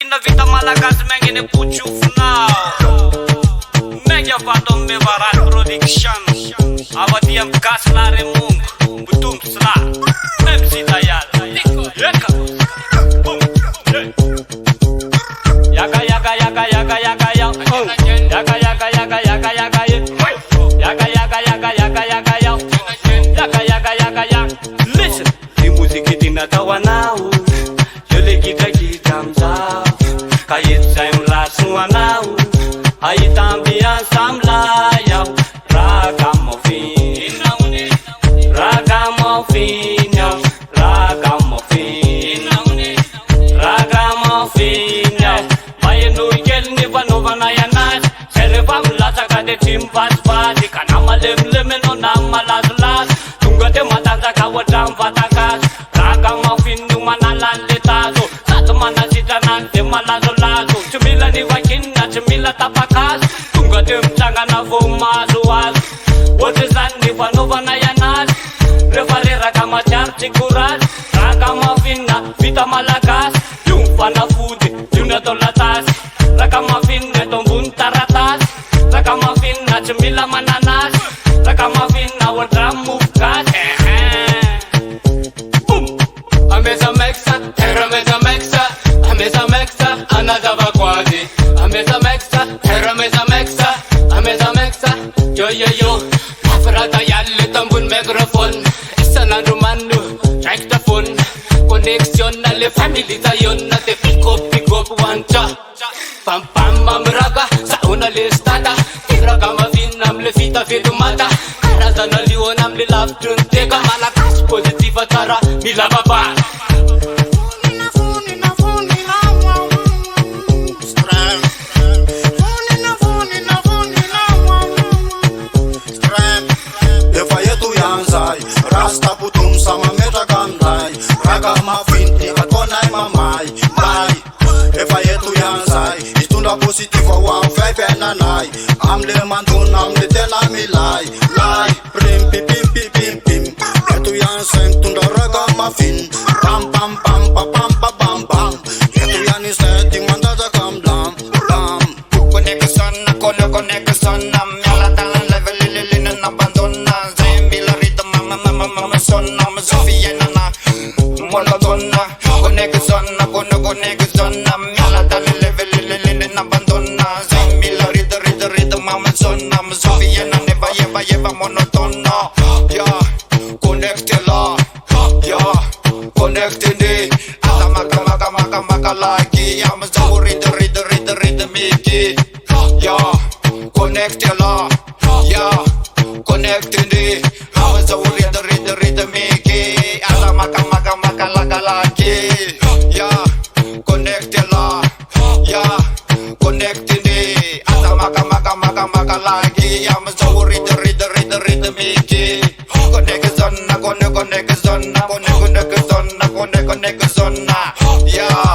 hidina vita malagasy magniny pochofonao Megna vato me varat production Avati am gasy la remungo Butump sla Même si tayal Yaka Yaka yaka yaka yaka yaka Yaka yaka yaka yaka yaka Yaka yaka yaka yaka yaka Yaka yaka yaka yaka Listen Di musiki tinatawa nao Yo le kita amzao Kahit zay mlaso anao Ahita ambiance amlayao Ragamuffin Ragamuffin Ragamuffin Ragamuffin Mayenu kely nifanaovana yanazy Zay rehefa milatsaka de tsy mivadibady Ka na malemilemy anao na malazolazo Tonga de matanjaka ohatra mivatakazy Ragamuffin io manala an'le tazo Sady manasitrana de malazolazo Tsy mila nivakinina tsy mila tapakazo Tonga de mitsangana vo mazoazo Ohatra zany nifanaovana yanazy Rehefa reraka matsiaro tsy korazy Ragamuffin vita malagasy Io mifanafody io ny atao latasy Ragamuffin atao ambony taratasy Ragamuffin tsy mila mananasy Ragamuffin ohatra mofogasy Ameza mexa, terra meza mexa Ameza mexa, anazava quasi Ameza mexa, terra meza mexa Ameza mexa, yo yo yo Mafarata yalle tambun microphone Isanandro manu, track the phone Connexion na le family tayon na te pick up wancha Pam pam mamraga, sa una listada Ragamuffin amle fita fitumata Karazana lion amle lavdrun tega Malakas positiva tsara mila baba Rasta putum sama metraka amzay Ragamuffin tika konay mamay May Efa eto ihany zay Hitondra positiva ho am fiainanay Amle mandona amle tena milay Lay Prim pim pim pim pim pim Eto ihany zay mitondra Ragamuffin Pam pam pam pam pam pam pam pam Eto ihany zay ty mandajaka amlam Lam Connection na connection na Miala talang level ililinin na bandona Zay mila rito mama sonna Sofia na monotona Connection na connection na Miala talang level ililinin na bandona Zay mila rito mama sonna Sofia na neva monotona Yeah, connecte la Yeah, connecte ni Ata maka lagi Yeah, mazamu rito miki Yeah, connecte la Yeah, connecte ni Mazamu rito miki Ata maka lagi Yeah, connecte la Yeah, connecte ni Ata maka lagi Yeah, mazamu rito miki Connection na Yeah